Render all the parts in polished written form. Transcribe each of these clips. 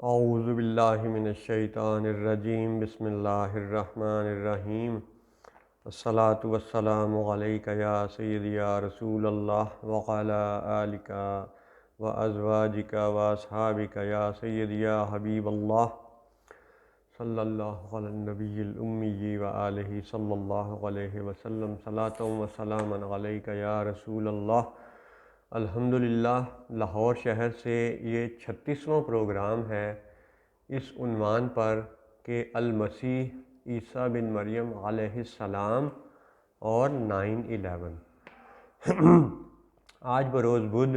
اعوذ باللہ من الشیطان الرجیم، بسم اللہ الرحمن الرحیم۔ الصلاۃ والسلام علیک یا سیدی یا رسول اللہ وعلی آلک و ازواجک و اصحابک یا سیدی یا حبیب اللہ، صلی اللہ علی النبی الامی و آلہ صلی اللہ علیہ وسلم، صلاۃ و سلاما علیک یا رسول اللہ۔ الحمدللہ، لاہور شہر سے یہ 36واں پروگرام ہے اس عنوان پر کہ المسیح عیسیٰ بن مریم علیہ السلام اور 9/11۔ آج بروز بدھ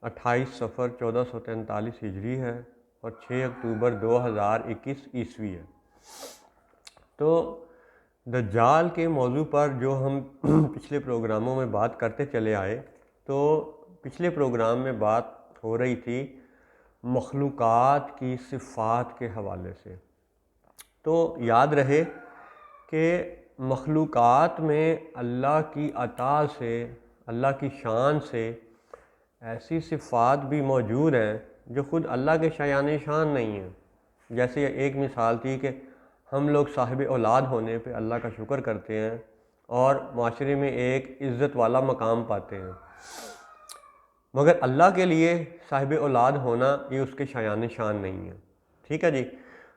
28 صفر 1443 ہجری ہے اور 6 اکتوبر 2021 عیسوی ہے۔ تو دجال کے موضوع پر جو ہم پچھلے پروگراموں میں بات کرتے چلے آئے، تو پچھلے پروگرام میں بات ہو رہی تھی مخلوقات کی صفات کے حوالے سے۔ تو یاد رہے کہ مخلوقات میں اللہ کی عطا سے، اللہ کی شان سے ایسی صفات بھی موجود ہیں جو خود اللہ کے شایان شان نہیں ہیں۔ جیسے ایک مثال تھی کہ ہم لوگ صاحب اولاد ہونے پہ اللہ کا شکر کرتے ہیں اور معاشرے میں ایک عزت والا مقام پاتے ہیں، مگر اللہ کے لیے صاحب اولاد ہونا یہ اس کے شایان شان نہیں ہے۔ ٹھیک ہے جی۔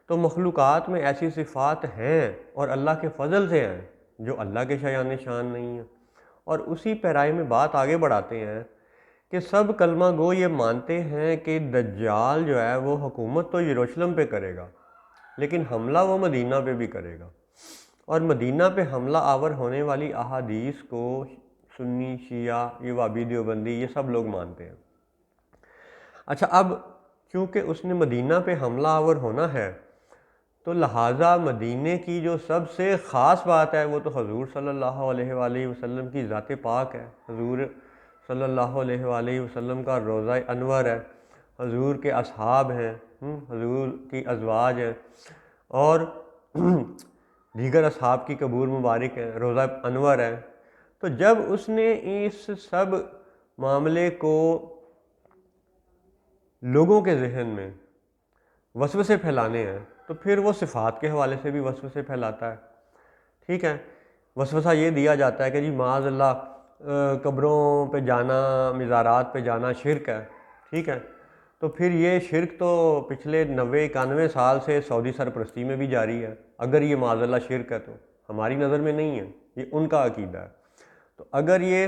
تو مخلوقات میں ایسی صفات ہیں اور اللہ کے فضل سے ہیں جو اللہ کے شایان شان نہیں ہیں۔ اور اسی پیرائی میں بات آگے بڑھاتے ہیں کہ سب کلمہ گو یہ مانتے ہیں کہ دجال جو ہے وہ حکومت تو یروشلم پہ کرے گا، لیکن حملہ وہ مدینہ پہ بھی کرے گا، اور مدینہ پہ حملہ آور ہونے والی احادیث کو سنی، شیعہ، یہ وابی دیوبندی، یہ سب لوگ مانتے ہیں۔ اچھا، اب کیونکہ اس نے مدینہ پہ حملہ آور ہونا ہے تو لہٰذا مدینہ کی جو سب سے خاص بات ہے وہ تو حضور صلی اللہ علیہ وآلہ وسلم کی ذات پاک ہے، حضور صلی اللہ علیہ وآلہ وسلم کا روضہ انور ہے، حضور کے اصحاب ہیں، حضور کی ازواج ہیں اور دیگر اصحاب کی قبور مبارک ہیں، روضہ انور ہے۔ تو جب اس نے اس سب معاملے کو لوگوں کے ذہن میں وسوسے پھیلانے ہیں تو پھر وہ صفات کے حوالے سے بھی وسوسے پھیلاتا ہے۔ ٹھیک ہے، وسوسہ یہ دیا جاتا ہے کہ جی معاذ اللہ قبروں پہ جانا، مزارات پہ جانا شرک ہے۔ ٹھیک ہے، تو پھر یہ شرک تو پچھلے 90-91 سال سے سعودی سرپرستی میں بھی جاری ہے۔ اگر یہ معاذ اللہ شرک ہے تو ہماری نظر میں نہیں ہے، یہ ان کا عقیدہ ہے۔ تو اگر یہ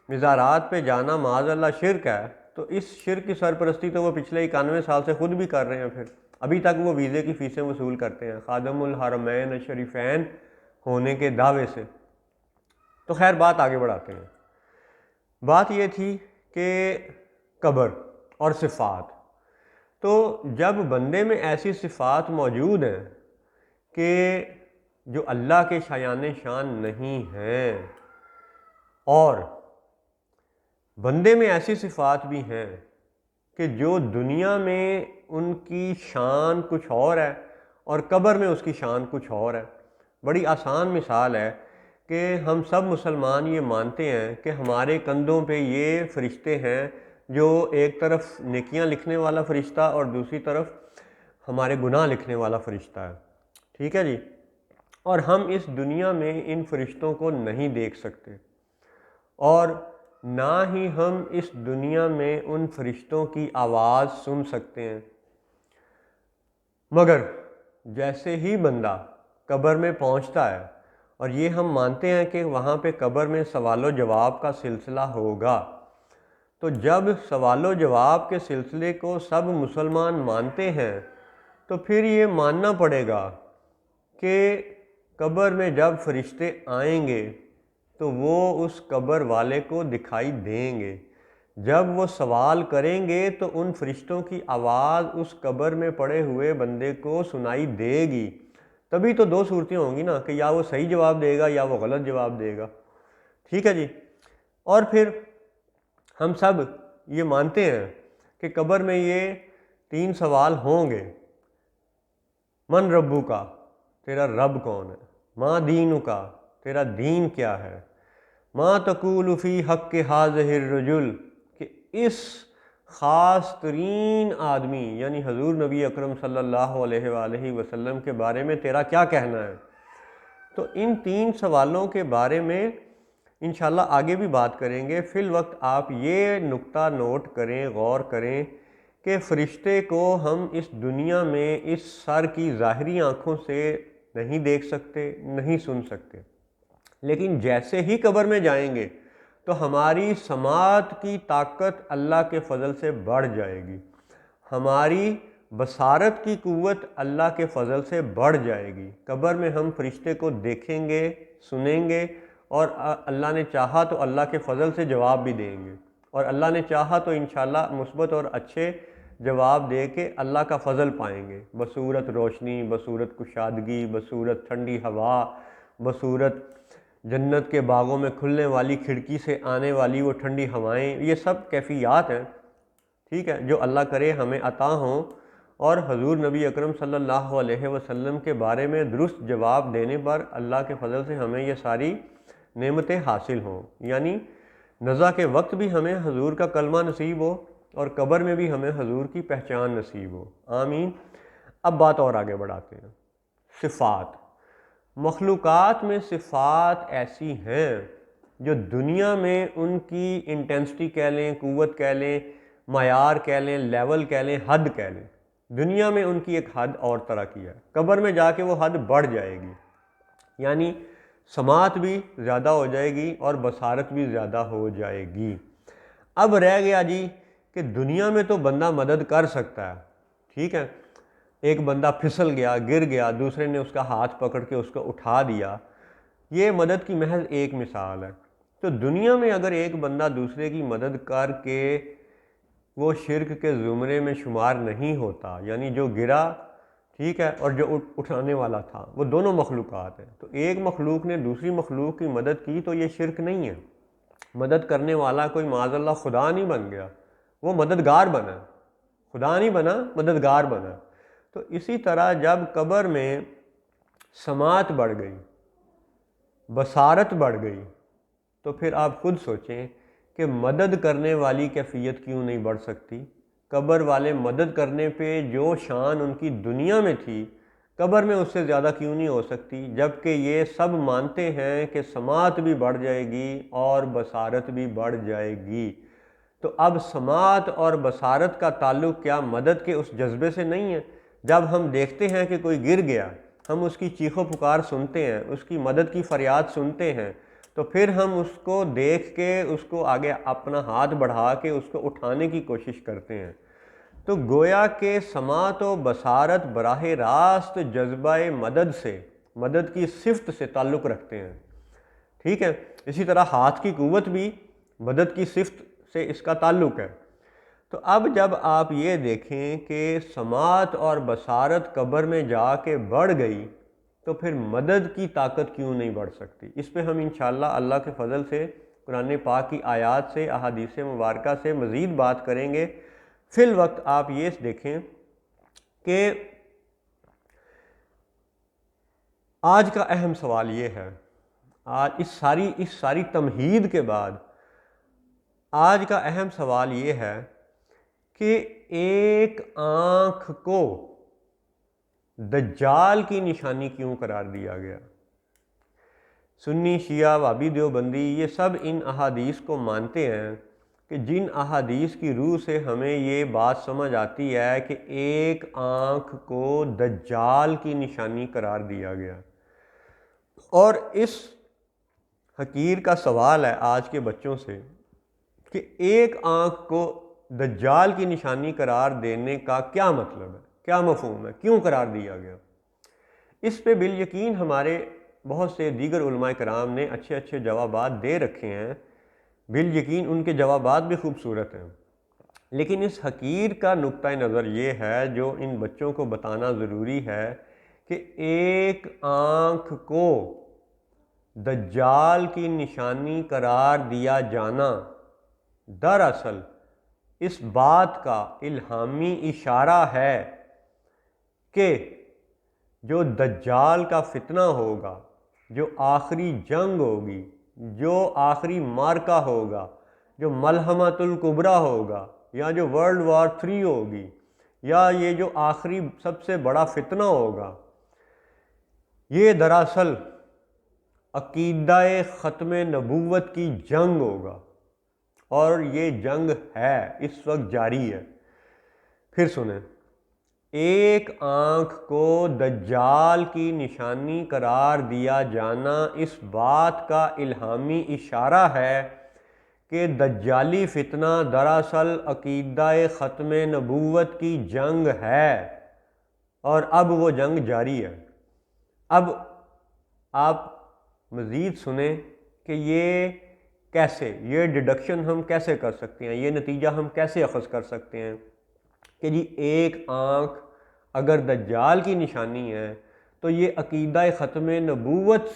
مزارات پہ جانا معاذ اللہ شرک ہے تو اس شرک کی سرپرستی تو وہ پچھلے 91 سال سے خود بھی کر رہے ہیں، پھر ابھی تک وہ ویزے کی فیسیں وصول کرتے ہیں خادم الحرمین الشریفین ہونے کے دعوے سے۔ تو خیر، بات آگے بڑھاتے ہیں۔ بات یہ تھی کہ قبر اور صفات، تو جب بندے میں ایسی صفات موجود ہیں کہ جو اللہ کے شایان شان نہیں ہیں، اور بندے میں ایسی صفات بھی ہیں کہ جو دنیا میں ان کی شان کچھ اور ہے اور قبر میں اس کی شان کچھ اور ہے۔ بڑی آسان مثال ہے کہ ہم سب مسلمان یہ مانتے ہیں کہ ہمارے کندھوں پہ یہ فرشتے ہیں جو ایک طرف نیکیاں لکھنے والا فرشتہ اور دوسری طرف ہمارے گناہ لکھنے والا فرشتہ ہے۔ ٹھیک ہے جی، اور ہم اس دنیا میں ان فرشتوں کو نہیں دیکھ سکتے، اور نہ ہی ہم اس دنیا میں ان فرشتوں کی آواز سن سکتے ہیں۔ مگر جیسے ہی بندہ قبر میں پہنچتا ہے، اور یہ ہم مانتے ہیں کہ وہاں پہ قبر میں سوال و جواب کا سلسلہ ہوگا، تو جب سوال و جواب کے سلسلے کو سب مسلمان مانتے ہیں تو پھر یہ ماننا پڑے گا کہ قبر میں جب فرشتے آئیں گے تو وہ اس قبر والے کو دکھائی دیں گے۔ جب وہ سوال کریں گے تو ان فرشتوں کی آواز اس قبر میں پڑے ہوئے بندے کو سنائی دے گی۔ تبھی تو دو صورتیں ہوں گی نا، کہ یا وہ صحیح جواب دے گا یا وہ غلط جواب دے گا۔ ٹھیک ہے جی۔ اور پھر ہم سب یہ مانتے ہیں کہ قبر میں یہ 3 سوال ہوں گے۔ من ربو کا، تیرا رب کون ہے؟ ما دینو کا، تیرا دین کیا ہے؟ ما تقول فی حق ھذہ الرجل، کہ اس خاص ترین آدمی یعنی حضور نبی اکرم صلی اللہ علیہ وآلہ وسلم کے بارے میں تیرا کیا کہنا ہے؟ تو ان 3 سوالوں کے بارے میں انشاءاللہ آگے بھی بات کریں گے۔ فی الوقت آپ یہ نقطہ نوٹ کریں، غور کریں کہ فرشتے کو ہم اس دنیا میں اس سر کی ظاہری آنکھوں سے نہیں دیکھ سکتے، نہیں سن سکتے، لیکن جیسے ہی قبر میں جائیں گے تو ہماری سماعت کی طاقت اللہ کے فضل سے بڑھ جائے گی، ہماری بصارت کی قوت اللہ کے فضل سے بڑھ جائے گی۔ قبر میں ہم فرشتے کو دیکھیں گے، سنیں گے، اور اللہ نے چاہا تو اللہ کے فضل سے جواب بھی دیں گے، اور اللہ نے چاہا تو انشاءاللہ مثبت اور اچھے جواب دے کے اللہ کا فضل پائیں گے، بصورت روشنی، بصورت کشادگی، بصورت ٹھنڈی ہوا، بصورت جنت کے باغوں میں کھلنے والی کھڑکی سے آنے والی وہ ٹھنڈی ہوائیں۔ یہ سب کیفیات ہیں، ٹھیک ہے، جو اللہ کرے ہمیں عطا ہوں، اور حضور نبی اکرم صلی اللہ علیہ وسلم کے بارے میں درست جواب دینے پر اللہ کے فضل سے ہمیں یہ ساری نعمتیں حاصل ہوں، یعنی نزا کے وقت بھی ہمیں حضور کا کلمہ نصیب ہو اور قبر میں بھی ہمیں حضور کی پہچان نصیب ہو، آمین۔ اب بات اور آگے بڑھاتے ہیں۔ صفات، مخلوقات میں صفات ایسی ہیں جو دنیا میں ان کی انٹینسٹی کہہ لیں، قوت کہہ لیں، معیار کہہ لیں، لیول کہہ لیں، حد کہہ لیں، دنیا میں ان کی ایک حد اور طرح کی ہے، قبر میں جا کے وہ حد بڑھ جائے گی، یعنی سماعت بھی زیادہ ہو جائے گی اور بصارت بھی زیادہ ہو جائے گی۔ اب رہ گیا جی کہ دنیا میں تو بندہ مدد کر سکتا ہے، ٹھیک ہے، ایک بندہ پھسل گیا، گر گیا، دوسرے نے اس کا ہاتھ پکڑ کے اس کو اٹھا دیا، یہ مدد کی محض ایک مثال ہے۔ تو دنیا میں اگر ایک بندہ دوسرے کی مدد کر کے وہ شرک کے زمرے میں شمار نہیں ہوتا، یعنی جو گرا، ٹھیک ہے، اور جو اٹھانے والا تھا، وہ دونوں مخلوقات ہیں، تو ایک مخلوق نے دوسری مخلوق کی مدد کی تو یہ شرک نہیں ہے۔ مدد کرنے والا کوئی معاذ اللہ خدا نہیں بن گیا، وہ مددگار بنا، خدا نہیں بنا، مددگار بنا۔ تو اسی طرح جب قبر میں سماعت بڑھ گئی، بصارت بڑھ گئی، تو پھر آپ خود سوچیں کہ مدد کرنے والی کیفیت کیوں نہیں بڑھ سکتی؟ قبر والے مدد کرنے پہ جو شان ان کی دنیا میں تھی، قبر میں اس سے زیادہ کیوں نہیں ہو سکتی؟ جبکہ یہ سب مانتے ہیں کہ سماعت بھی بڑھ جائے گی اور بصارت بھی بڑھ جائے گی۔ تو اب سماعت اور بصارت کا تعلق کیا مدد کے اس جذبے سے نہیں ہے؟ جب ہم دیکھتے ہیں کہ کوئی گر گیا، ہم اس کی چیخ و پکار سنتے ہیں، اس کی مدد کی فریاد سنتے ہیں، تو پھر ہم اس کو دیکھ کے اس کو آگے اپنا ہاتھ بڑھا کے اس کو اٹھانے کی کوشش کرتے ہیں۔ تو گویا کہ سماعت و بصارت براہ راست جذبہ مدد سے، مدد کی صفت سے تعلق رکھتے ہیں، ٹھیک ہے۔ اسی طرح ہاتھ کی قوت بھی مدد کی صفت سے اس کا تعلق ہے۔ تو اب جب آپ یہ دیکھیں کہ سماعت اور بصارت قبر میں جا کے بڑھ گئی، تو پھر مدد کی طاقت کیوں نہیں بڑھ سکتی؟ اس پہ ہم انشاءاللہ اللہ کے فضل سے قرآن پاک کی آیات سے، احادیث مبارکہ سے مزید بات کریں گے۔ فی الوقت آپ یہ دیکھیں کہ آج کا اہم سوال یہ ہے، آج اس ساری تمہید کے بعد آج کا اہم سوال یہ ہے کہ ایک آنکھ کو دجال کی نشانی کیوں قرار دیا گیا؟ سنی، شیعہ، وہابی، دیوبندی، یہ سب ان احادیث کو مانتے ہیں کہ جن احادیث کی روح سے ہمیں یہ بات سمجھ آتی ہے کہ ایک آنکھ کو دجال کی نشانی قرار دیا گیا۔ اور اس حقیر کا سوال ہے آج کے بچوں سے کہ ایک آنکھ کو دجال کی نشانی قرار دینے کا کیا مطلب ہے، کیا مفہوم ہے، کیوں قرار دیا گیا؟ اس پہ بالیقین ہمارے بہت سے دیگر علماء کرام نے اچھے اچھے جوابات دے رکھے ہیں، بالیقین ان کے جوابات بھی خوبصورت ہیں، لیکن اس حقیر کا نقطہ نظر یہ ہے جو ان بچوں کو بتانا ضروری ہے کہ ایک آنکھ کو دجال کی نشانی قرار دیا جانا دراصل اس بات کا الہامی اشارہ ہے کہ جو دجال کا فتنہ ہوگا، جو آخری جنگ ہوگی، جو آخری مارکہ ہوگا، جو ملحمۃ الکبریٰ ہوگا، یا جو ورلڈ وار 3 ہوگی یا یہ جو آخری سب سے بڑا فتنہ ہوگا، یہ دراصل عقیدہ ختم نبوت کی جنگ ہوگا، اور یہ جنگ ہے، اس وقت جاری ہے۔ پھر سنیں، ایک آنکھ کو دجال کی نشانی قرار دیا جانا اس بات کا الہامی اشارہ ہے کہ دجالی فتنہ دراصل عقیدہ ختم نبوت کی جنگ ہے، اور اب وہ جنگ جاری ہے۔ اب آپ مزید سنیں کہ یہ کیسے، یہ ڈیڈکشن ہم کیسے کر سکتے ہیں، یہ نتیجہ ہم کیسے اخذ کر سکتے ہیں کہ جی ایک آنکھ اگر دجال کی نشانی ہے تو یہ عقیدہ ختم نبوت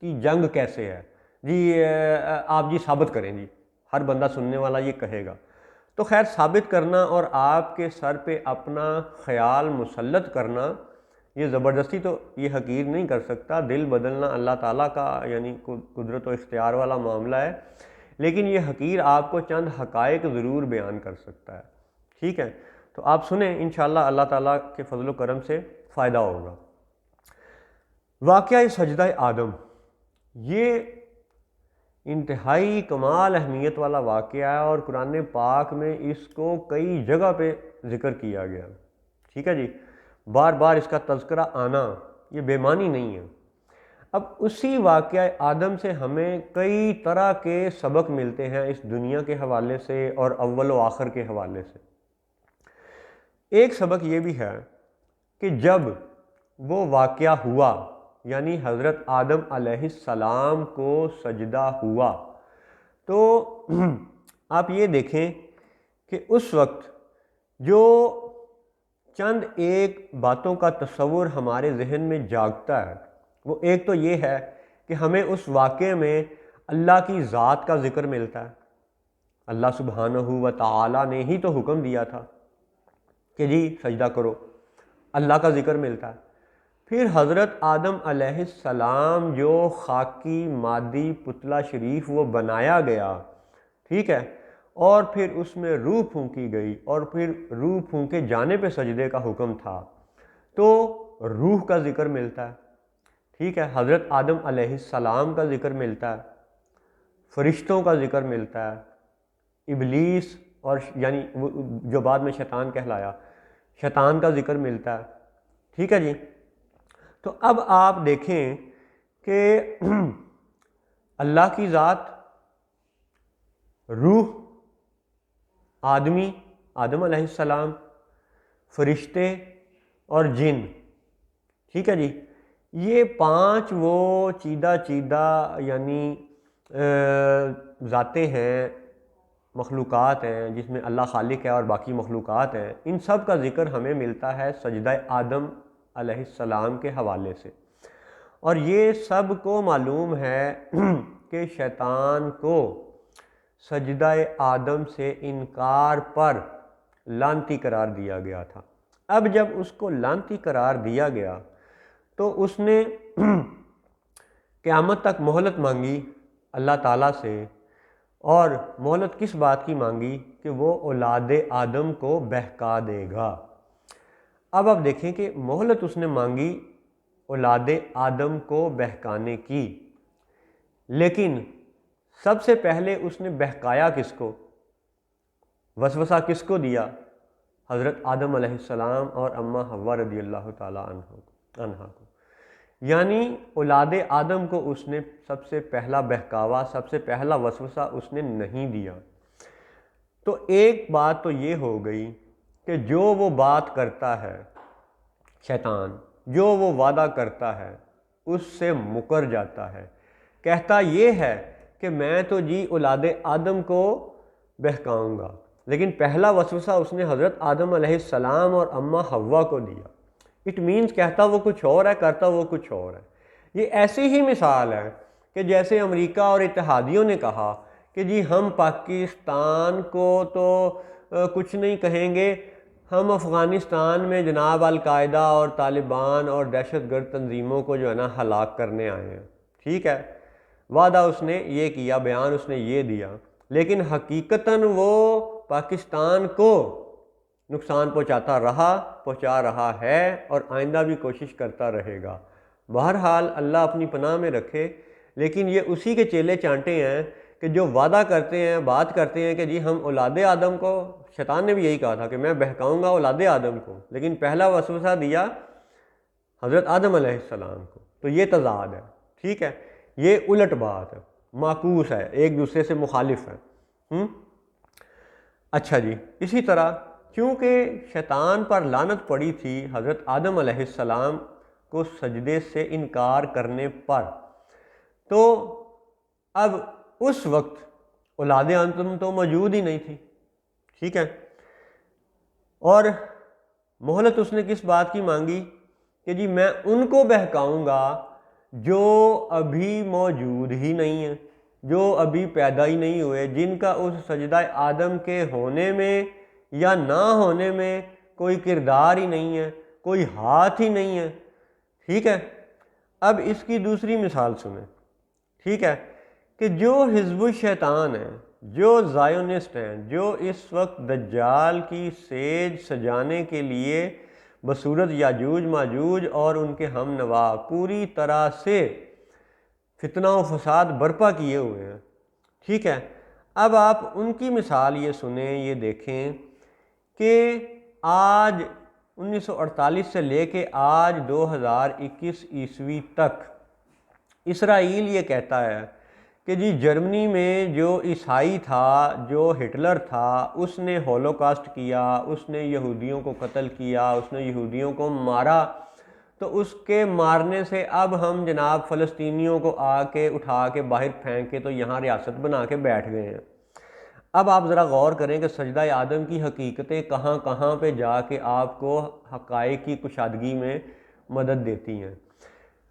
کی جنگ کیسے ہے؟ جی آپ جی ثابت کریں، جی ہر بندہ سننے والا یہ کہے گا۔ تو خیر، ثابت کرنا اور آپ کے سر پہ اپنا خیال مسلط کرنا، یہ زبردستی تو یہ حقیر نہیں کر سکتا، دل بدلنا اللہ تعالیٰ کا یعنی قدرت و اختیار والا معاملہ ہے، لیکن یہ حقیر آپ کو چند حقائق ضرور بیان کر سکتا ہے۔ ٹھیک ہے، تو آپ سنیں، انشاءاللہ اللہ تعالیٰ کے فضل و کرم سے فائدہ ہوگا۔ واقعہ سجدہ آدم، یہ انتہائی کمال اہمیت والا واقعہ ہے، اور قرآن پاک میں اس کو کئی جگہ پہ ذکر کیا گیا۔ ٹھیک ہے جی، بار بار اس کا تذکرہ آنا یہ بے معنی نہیں ہے۔ اب اسی واقعہ آدم سے ہمیں کئی طرح کے سبق ملتے ہیں، اس دنیا کے حوالے سے اور اول و آخر کے حوالے سے۔ ایک سبق یہ بھی ہے کہ جب وہ واقعہ ہوا، یعنی حضرت آدم علیہ السلام کو سجدہ ہوا، تو آپ یہ دیکھیں کہ اس وقت جو چند ایک باتوں کا تصور ہمارے ذہن میں جاگتا ہے، وہ ایک تو یہ ہے کہ ہمیں اس واقعے میں اللہ کی ذات کا ذکر ملتا ہے۔ اللہ سبحانہ و تعالی نے ہی تو حکم دیا تھا کہ جی سجدہ کرو، اللہ کا ذکر ملتا ہے۔ پھر حضرت آدم علیہ السلام جو خاکی مادی پتلا شریف وہ بنایا گیا، ٹھیک ہے، اور پھر اس میں روح پھونکی گئی، اور پھر روح پھونکے جانے پہ سجدے کا حکم تھا، تو روح کا ذکر ملتا ہے۔ ٹھیک ہے، حضرت آدم علیہ السلام کا ذکر ملتا ہے، فرشتوں کا ذکر ملتا ہے، ابلیس اور یعنی جو بعد میں شیطان کہلایا، شیطان کا ذکر ملتا ہے۔ ٹھیک ہے جی، تو اب آپ دیکھیں کہ اللہ کی ذات، روح، آدمی آدم علیہ السلام، فرشتے اور جن، ٹھیک ہے جی، یہ 5 وہ چیدہ یعنی ذاتیں ہیں، مخلوقات ہیں، جس میں اللہ خالق ہے اور باقی مخلوقات ہیں، ان سب کا ذکر ہمیں ملتا ہے سجدہ آدم علیہ السلام کے حوالے سے۔ اور یہ سب کو معلوم ہے کہ شیطان کو سجدہ آدم سے انکار پر لعنتی قرار دیا گیا تھا۔ اب جب اس کو لعنتی قرار دیا گیا تو اس نے قیامت تک مہلت مانگی اللہ تعالیٰ سے، اور مہلت کس بات کی مانگی؟ کہ وہ اولاد آدم کو بہکا دے گا۔ اب آپ دیکھیں کہ مہلت اس نے مانگی اولاد آدم کو بہکانے کی، لیکن سب سے پہلے اس نے بہکایا کس کو؟ وسوسہ کس کو دیا؟ حضرت آدم علیہ السلام اور اماں حوا رضی اللہ تعالی عنہا کو، یعنی اولاد آدم کو اس نے سب سے پہلا بہکاوا، سب سے پہلا وسوسہ اس نے نہیں دیا۔ تو ایک بات تو یہ ہو گئی کہ جو وہ بات کرتا ہے شیطان، جو وہ وعدہ کرتا ہے اس سے مکر جاتا ہے، کہتا یہ ہے کہ میں تو جی اولاد آدم کو بہکاؤں گا، لیکن پہلا وسوسہ اس نے حضرت آدم علیہ السلام اور اماں حوا کو دیا۔ اٹ مینز کہتا وہ کچھ اور ہے، کرتا وہ کچھ اور ہے۔ یہ ایسی ہی مثال ہے کہ جیسے امریکہ اور اتحادیوں نے کہا کہ جی ہم پاکستان کو تو کچھ نہیں کہیں گے، ہم افغانستان میں جناب القاعدہ اور طالبان اور دہشت گرد تنظیموں کو جو ہے نا ہلاک کرنے آئے ہیں۔ ٹھیک ہے، وعدہ اس نے یہ کیا، بیان اس نے یہ دیا، لیکن حقیقتاً وہ پاکستان کو نقصان پہنچا رہا ہے اور آئندہ بھی کوشش کرتا رہے گا۔ بہرحال اللہ اپنی پناہ میں رکھے، لیکن یہ اسی کے چیلے چانٹے ہیں کہ جو وعدہ کرتے ہیں، بات کرتے ہیں کہ جی ہم اولاد آدم کو، شیطان نے بھی یہی کہا تھا کہ میں بہکاؤں گا اولاد آدم کو، لیکن پہلا وسوسہ دیا حضرت آدم علیہ السلام کو۔ تو یہ تضاد ہے، ٹھیک ہے، یہ الٹ بات ہے، معکوس ہے، ایک دوسرے سے مخالف ہے۔ اچھا جی، اسی طرح کیونکہ شیطان پر لعنت پڑی تھی حضرت آدم علیہ السلام کو سجدے سے انکار کرنے پر، تو اب اس وقت اولاد آدم تو موجود ہی نہیں تھی، ٹھیک ہے، اور مہلت اس نے کس بات کی مانگی کہ جی میں ان کو بہکاؤں گا جو ابھی موجود ہی نہیں ہیں، جو ابھی پیدا ہی نہیں ہوئے، جن کا اس سجدہ آدم کے ہونے میں یا نہ ہونے میں کوئی کردار ہی نہیں ہے، کوئی ہاتھ ہی نہیں ہے، ٹھیک ہے۔ اب اس کی دوسری مثال سنیں، ٹھیک ہے، کہ جو حزب الشیطان ہیں، جو زائونسٹ ہیں، جو اس وقت دجال کی سیج سجانے کے لیے بصورت یاجوج ماجوج اور ان کے ہم نوا پوری طرح سے فتنہ و فساد برپا کیے ہوئے ہیں، ٹھیک ہے، اب آپ ان کی مثال یہ سنیں، یہ دیکھیں کہ آج 1948 سے لے کے آج 2021 عیسوی تک اسرائیل یہ کہتا ہے کہ جی جرمنی میں جو عیسائی تھا، جو ہٹلر تھا، اس نے ہولوکاسٹ کیا، اس نے یہودیوں کو قتل کیا، اس نے یہودیوں کو مارا، تو اس کے مارنے سے اب ہم جناب فلسطینیوں کو آ کے اٹھا کے باہر پھینک کے تو یہاں ریاست بنا کے بیٹھ گئے ہیں۔ اب آپ ذرا غور کریں کہ سجدہ آدم کی حقیقتیں کہاں کہاں پہ جا کے آپ کو حقائق کی کشادگی میں مدد دیتی ہیں۔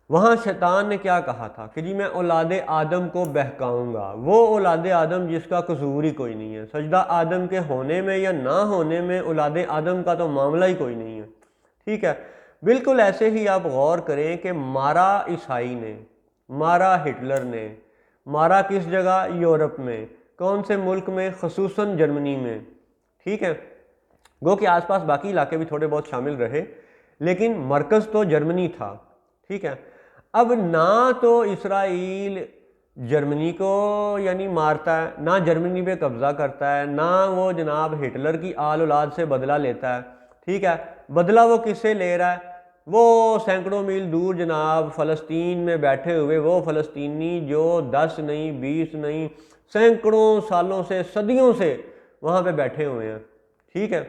وہاں شیطان نے کیا کہا تھا کہ جی میں اولاد آدم کو بہکاؤں گا، وہ اولاد آدم جس کا قصور ہی کوئی نہیں ہے، سجدہ آدم کے ہونے میں یا نہ ہونے میں اولاد آدم کا تو معاملہ ہی کوئی نہیں ہے، ٹھیک ہے۔ بالکل ایسے ہی آپ غور کریں کہ مارا عیسائی نے، مارا ہٹلر نے، مارا کس جگہ؟ یورپ میں، کون سے ملک میں؟ خصوصاً جرمنی میں، ٹھیک ہے، گو کہ آس پاس باقی علاقے بھی تھوڑے بہت شامل رہے، لیکن مرکز تو جرمنی تھا، ٹھیک ہے۔ اب نہ تو اسرائیل جرمنی کو یعنی مارتا ہے، نہ جرمنی پہ قبضہ کرتا ہے، نہ وہ جناب ہٹلر کی آل اولاد سے بدلہ لیتا ہے، ٹھیک ہے۔ بدلہ وہ کس سے لے رہا ہے؟ وہ سینکڑوں میل دور جناب فلسطین میں بیٹھے ہوئے وہ فلسطینی جو 10 نہیں 20 نہیں سینکڑوں سالوں سے، صدیوں سے وہاں پہ بیٹھے ہوئے ہیں، ٹھیک ہے،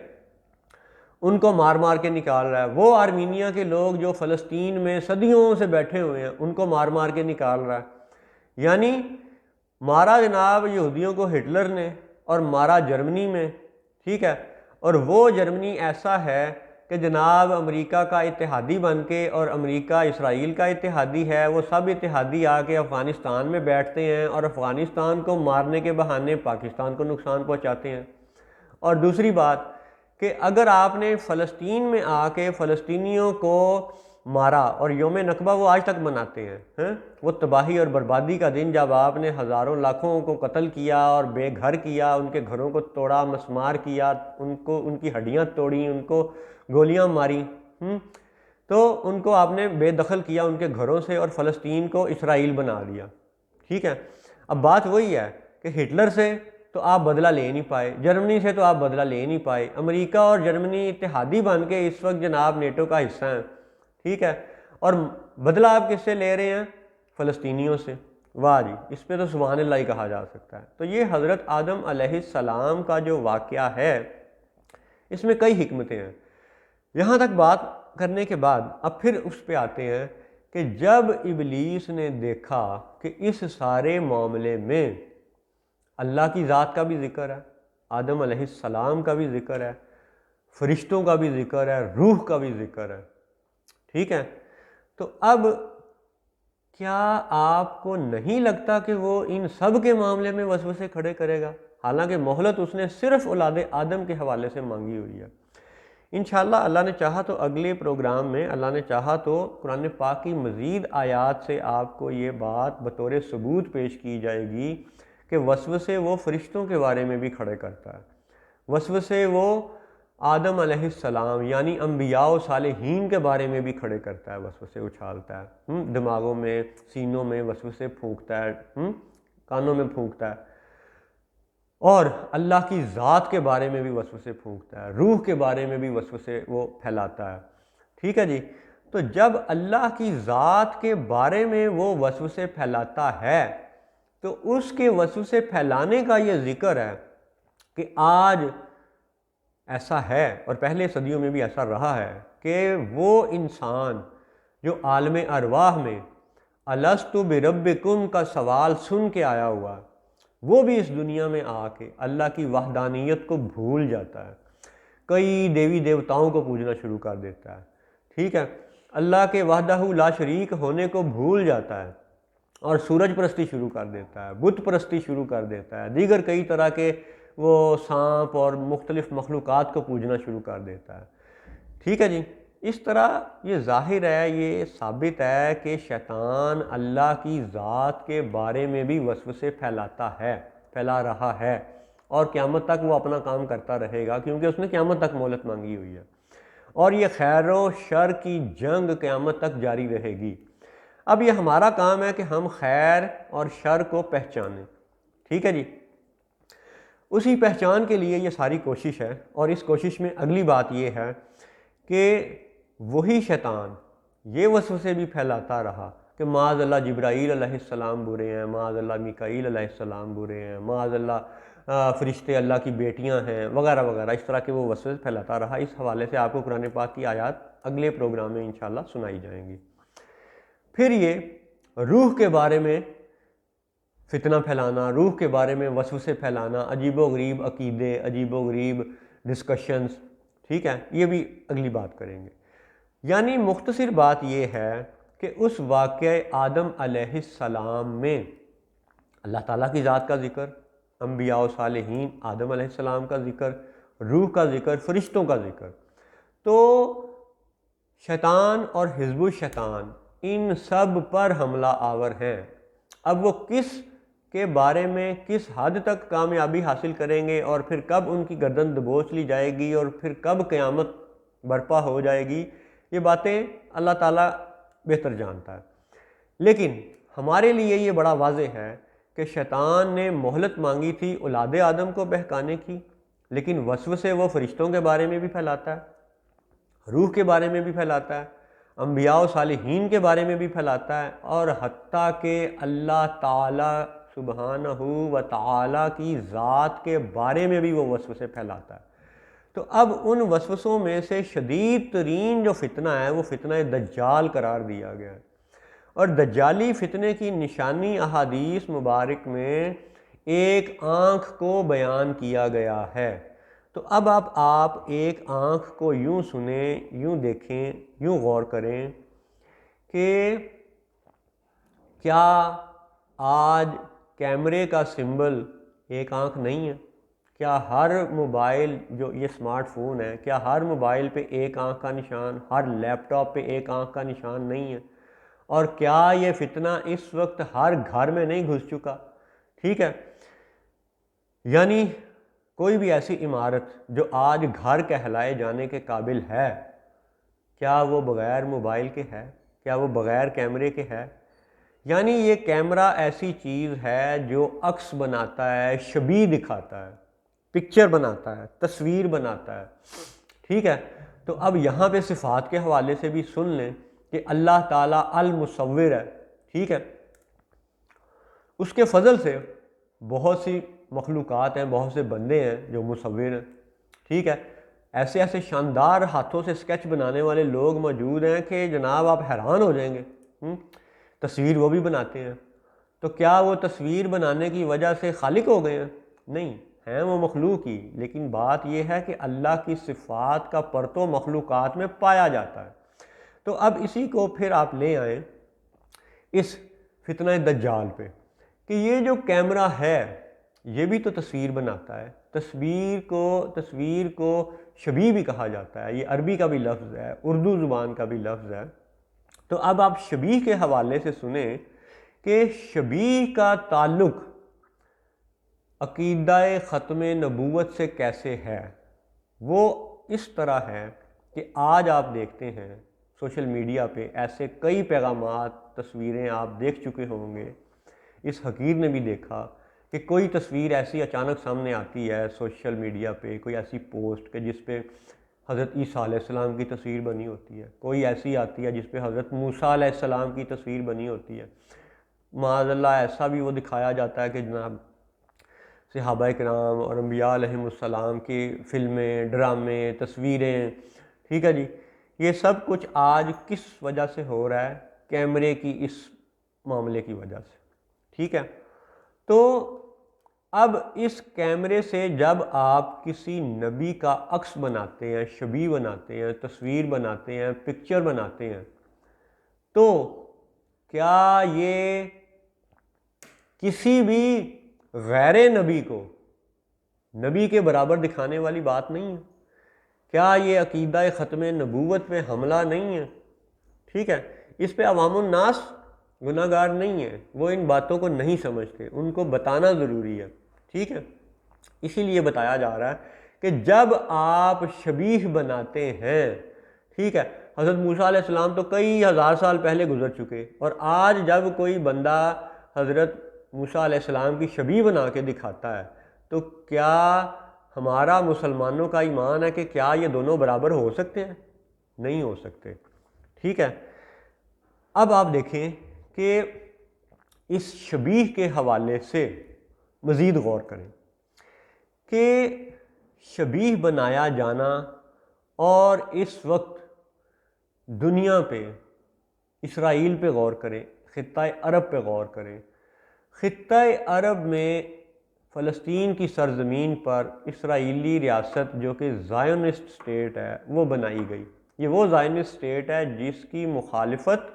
ان کو مار مار کے نکال رہا ہے۔ وہ آرمینیا کے لوگ جو فلسطین میں صدیوں سے بیٹھے ہوئے ہیں ان کو مار مار کے نکال رہا ہے۔ یعنی مارا جناب یہودیوں کو ہٹلر نے اور مارا جرمنی میں، ٹھیک ہے، اور وہ جرمنی ایسا ہے کہ جناب امریکہ کا اتحادی بن کے، اور امریکہ اسرائیل کا اتحادی ہے، وہ سب اتحادی آ کے افغانستان میں بیٹھتے ہیں اور افغانستان کو مارنے کے بہانے پاکستان کو نقصان پہنچاتے ہیں۔ اور دوسری بات کہ اگر آپ نے فلسطین میں آ کے فلسطینیوں کو مارا، اور یوم نکبہ وہ آج تک مناتے ہیں، وہ تباہی اور بربادی کا دن جب آپ نے ہزاروں لاکھوں کو قتل کیا اور بے گھر کیا، ان کے گھروں کو توڑا، مسمار کیا، ان کی ہڈیاں توڑیں، ان کو گولیاں ماری، تو ان کو آپ نے بے دخل کیا ان کے گھروں سے اور فلسطین کو اسرائیل بنا دیا، ٹھیک ہے۔ اب بات وہی ہے کہ ہٹلر سے تو آپ بدلہ لے نہیں پائے، جرمنی سے تو آپ بدلہ لے نہیں پائے، امریکہ اور جرمنی اتحادی بن کے اس وقت جناب نیٹو کا حصہ ہیں، ٹھیک ہے، اور بدلہ آپ کس سے لے رہے ہیں؟ فلسطینیوں سے۔ واہ جی، اس پہ تو سبحان اللہ ہی کہا جا سکتا ہے۔ تو یہ حضرت آدم علیہ السلام کا جو واقعہ ہے اس میں کئی حکمتیں ہیں۔ یہاں تک بات کرنے کے بعد اب پھر اس پہ آتے ہیں کہ جب ابلیس نے دیکھا کہ اس سارے معاملے میں اللہ کی ذات کا بھی ذکر ہے، آدم علیہ السلام کا بھی ذکر ہے، فرشتوں کا بھی ذکر ہے، روح کا بھی ذکر ہے، ٹھیک ہے، تو اب کیا آپ کو نہیں لگتا کہ وہ ان سب کے معاملے میں وسوسے کھڑے کرے گا؟ حالانکہ مہلت اس نے صرف اولاد آدم کے حوالے سے مانگی ہوئی ہے۔ انشاءاللہ اللہ نے چاہا تو اگلے پروگرام میں، اللہ نے چاہا تو قرآن پاک کی مزید آیات سے آپ کو یہ بات بطور ثبوت پیش کی جائے گی کہ وسوسے وہ فرشتوں کے بارے میں بھی کھڑے کرتا ہے، وسوسے وہ آدم علیہ السلام یعنی انبیاء و صالحین کے بارے میں بھی کھڑے کرتا ہے، وسوسے اچھالتا ہے، دماغوں میں، سینوں میں وسوسے پھونکتا ہے، کانوں میں پھونکتا ہے، اور اللہ کی ذات کے بارے میں بھی وسوسے پھونکتا ہے، روح کے بارے میں بھی وسوسے وہ پھیلاتا ہے، ٹھیک ہے جی۔ تو جب اللہ کی ذات کے بارے میں وہ وسوسے پھیلاتا ہے تو اس کے وسوسے پھیلانے کا یہ ذکر ہے کہ آج ایسا ہے، اور پہلے صدیوں میں بھی ایسا رہا ہے، کہ وہ انسان جو عالم ارواح میں الستُ بربکم کا سوال سن کے آیا ہوا، وہ بھی اس دنیا میں آ کے اللہ کی وحدانیت کو بھول جاتا ہے، کئی دیوی دیوتاؤں کو پوجنا شروع کر دیتا ہے، ٹھیک ہے، اللہ کے وحدہ لا شریک ہونے کو بھول جاتا ہے اور سورج پرستی شروع کر دیتا ہے، بت پرستی شروع کر دیتا ہے، دیگر کئی طرح کے وہ سانپ اور مختلف مخلوقات کو پوجنا شروع کر دیتا ہے، ٹھیک ہے جی۔ اس طرح یہ ظاہر ہے، یہ ثابت ہے کہ شیطان اللہ کی ذات کے بارے میں بھی وسوسے پھیلا رہا ہے، اور قیامت تک وہ اپنا کام کرتا رہے گا، کیونکہ اس نے قیامت تک مہلت مانگی ہوئی ہے، اور یہ خیر و شر کی جنگ قیامت تک جاری رہے گی۔ اب یہ ہمارا کام ہے کہ ہم خیر اور شر کو پہچانیں، ٹھیک ہے جی۔ اسی پہچان کے لیے یہ ساری کوشش ہے، اور اس کوشش میں اگلی بات یہ ہے کہ وہی شیطان یہ وسوسے بھی پھیلاتا رہا کہ معاذ اللہ جبرائیل علیہ السلام برے ہیں، معاذ اللہ میکائیل علیہ السلام برے ہیں، معاذ اللہ فرشتے اللہ کی بیٹیاں ہیں، وغیرہ وغیرہ، اس طرح کے وہ وسوسے پھیلاتا رہا۔ اس حوالے سے آپ کو قرآن پاک کی آیات اگلے پروگرام میں انشاءاللہ سنائی جائیں گی۔ پھر یہ روح کے بارے میں فتنہ پھیلانا، روح کے بارے میں وسوسے پھیلانا، عجیب و غریب عقیدے، عجیب و غریب ڈسکشنز، ٹھیک ہے، یہ بھی اگلی بات کریں گے۔ یعنی مختصر بات یہ ہے کہ اس واقعہ آدم علیہ السلام میں اللہ تعالیٰ کی ذات کا ذکر، انبیاء و صالحین، آدم علیہ السلام کا ذکر، روح کا ذکر، فرشتوں کا ذکر، تو شیطان اور حزب الشیطان ان سب پر حملہ آور ہیں۔ اب وہ کس کے بارے میں کس حد تک کامیابی حاصل کریں گے، اور پھر کب ان کی گردن دبوچ لی جائے گی، اور پھر کب قیامت برپا ہو جائے گی، یہ باتیں اللہ تعالیٰ بہتر جانتا ہے۔ لیکن ہمارے لیے یہ بڑا واضح ہے کہ شیطان نے مہلت مانگی تھی اولاد آدم کو بہکانے کی، لیکن وسوسے وہ فرشتوں کے بارے میں بھی پھیلاتا ہے، روح کے بارے میں بھی پھیلاتا ہے، انبیاء و صالحین کے بارے میں بھی پھیلاتا ہے، اور حتیٰ کہ اللہ تعالیٰ سبحانہ و تعالیٰ کی ذات کے بارے میں بھی وہ وسوسے پھیلاتا ہے۔ تو اب ان وسوسوں میں سے شدید ترین جو فتنہ ہے وہ فتنہ دجال قرار دیا گیا ہے، اور دجالی فتنے کی نشانی احادیث مبارک میں ایک آنکھ کو بیان کیا گیا ہے۔ تو اب آپ ایک آنکھ کو یوں سنیں، یوں دیکھیں، یوں غور کریں کہ کیا آج کیمرے کا سمبل ایک آنکھ نہیں ہے؟ کیا ہر موبائل جو یہ سمارٹ فون ہے، کیا ہر موبائل پہ ایک آنکھ کا نشان، ہر لیپ ٹاپ پہ ایک آنکھ کا نشان نہیں ہے؟ اور کیا یہ فتنہ اس وقت ہر گھر میں نہیں گھس چکا؟ ٹھیک ہے، یعنی کوئی بھی ایسی عمارت جو آج گھر کہلائے جانے کے قابل ہے، کیا وہ بغیر موبائل کے ہے؟ کیا وہ بغیر کیمرے کے ہے؟ یعنی یہ کیمرہ ایسی چیز ہے جو عکس بناتا ہے، شبیہ دکھاتا ہے، پکچر بناتا ہے، تصویر بناتا ہے، ٹھیک ہے۔ تو اب یہاں پہ صفات کے حوالے سے بھی سن لیں کہ اللہ تعالیٰ المصور ہے، ٹھیک ہے، اس کے فضل سے بہت سی مخلوقات ہیں، بہت سے بندے ہیں جو مصور ہیں، ٹھیک ہے، ایسے ایسے شاندار ہاتھوں سے سکیچ بنانے والے لوگ موجود ہیں کہ جناب آپ حیران ہو جائیں گے۔ تصویر وہ بھی بناتے ہیں، تو کیا وہ تصویر بنانے کی وجہ سے خالق ہو گئے ہیں؟ نہیں، ہیں وہ مخلوق ہی، لیکن بات یہ ہے کہ اللہ کی صفات کا پرتو مخلوقات میں پایا جاتا ہے۔ تو اب اسی کو پھر آپ لے آئیں اس فتنہ دجال پہ کہ یہ جو کیمرہ ہے یہ بھی تو تصویر بناتا ہے، تصویر کو شبیہ بھی کہا جاتا ہے، یہ عربی کا بھی لفظ ہے، اردو زبان کا بھی لفظ ہے۔ تو اب آپ شبیہ کے حوالے سے سنیں کہ شبیہ کا تعلق عقیدہ ختم نبوت سے کیسے ہے؟ وہ اس طرح ہے کہ آج آپ دیکھتے ہیں سوشل میڈیا پہ ایسے کئی پیغامات، تصویریں آپ دیکھ چکے ہوں گے، اس حقیر نے بھی دیکھا کہ کوئی تصویر ایسی اچانک سامنے آتی ہے سوشل میڈیا پہ، کوئی ایسی پوسٹ کہ جس پہ حضرت عیسیٰ علیہ السلام کی تصویر بنی ہوتی ہے، کوئی ایسی آتی ہے جس پہ حضرت موسیٰ علیہ السلام کی تصویر بنی ہوتی ہے، معاذ اللہ ایسا بھی وہ دکھایا جاتا ہے کہ جناب صحابہ کرام اور انبیاء علیہم السلام کی فلمیں، ڈرامے، تصویریں، ٹھیک ہے جی، یہ سب کچھ آج کس وجہ سے ہو رہا ہے؟ کیمرے کی اس معاملے کی وجہ سے، ٹھیک ہے۔ تو اب اس کیمرے سے جب آپ کسی نبی کا عکس بناتے ہیں، شبیہ بناتے ہیں، تصویر بناتے ہیں، پکچر بناتے ہیں، تو کیا یہ کسی بھی غیر نبی کو نبی کے برابر دکھانے والی بات نہیں ہے؟ کیا یہ عقیدہ ختم نبوت پہ حملہ نہیں ہے؟ ٹھیک ہے، اس پہ عوام الناس گناہ گار نہیں ہے، وہ ان باتوں کو نہیں سمجھتے، ان کو بتانا ضروری ہے، ٹھیک ہے۔ اسی لیے بتایا جا رہا ہے کہ جب آپ شبیہ بناتے ہیں، ٹھیک ہے، حضرت موسیٰ علیہ السلام تو کئی ہزار سال پہلے گزر چکے، اور آج جب کوئی بندہ حضرت موسیٰ علیہ السلام کی شبیہ بنا کے دکھاتا ہے، تو کیا ہمارا مسلمانوں کا ایمان ہے کہ کیا یہ دونوں برابر ہو سکتے ہیں؟ نہیں ہو سکتے، ٹھیک ہے۔ اب آپ دیکھیں کہ اس شبیہ کے حوالے سے مزید غور کریں کہ شبیہ بنایا جانا، اور اس وقت دنیا پہ اسرائیل پہ غور کریں، خطہ عرب پہ غور کریں، خطہ عرب میں فلسطین کی سرزمین پر اسرائیلی ریاست جو کہ زائونسٹ سٹیٹ ہے وہ بنائی گئی۔ یہ وہ زائونسٹ سٹیٹ ہے جس کی مخالفت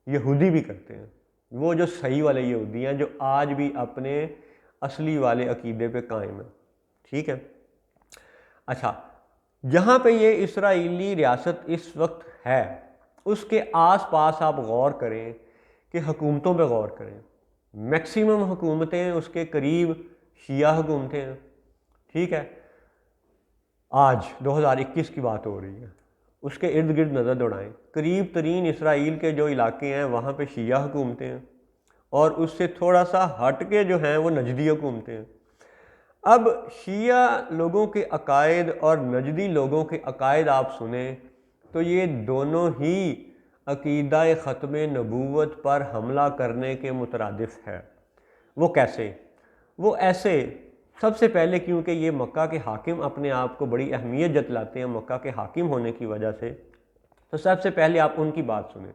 یہودی بھی کرتے ہیں، وہ جو صحیح والے یہودی ہیں جو آج بھی اپنے اصلی والے عقیدے پہ قائم ہیں، ٹھیک ہے۔ اچھا، جہاں پہ یہ اسرائیلی ریاست اس وقت ہے، اس کے آس پاس آپ غور کریں کہ حکومتوں پہ غور کریں، میکسیمم حکومتیں اس کے قریب شیعہ حکومتیں ہیں، ٹھیک ہے۔ آج 2021 کی بات ہو رہی ہے، اس کے ارد گرد نظر دوڑائیں، قریب ترین اسرائیل کے جو علاقے ہیں وہاں پہ شیعہ حکومتیں ہیں، اور اس سے تھوڑا سا ہٹ کے جو ہیں وہ نجدی حکومتیں ہیں۔ اب شیعہ لوگوں کے عقائد اور نجدی لوگوں کے عقائد آپ سنیں تو یہ دونوں ہی عقیدہ ختم نبوت پر حملہ کرنے کے مترادف ہے۔ وہ کیسے؟ وہ ایسے، سب سے پہلے کیونکہ یہ مکہ کے حاکم اپنے آپ کو بڑی اہمیت جتلاتے ہیں مکہ کے حاکم ہونے کی وجہ سے، تو سب سے پہلے آپ ان کی بات سنیں۔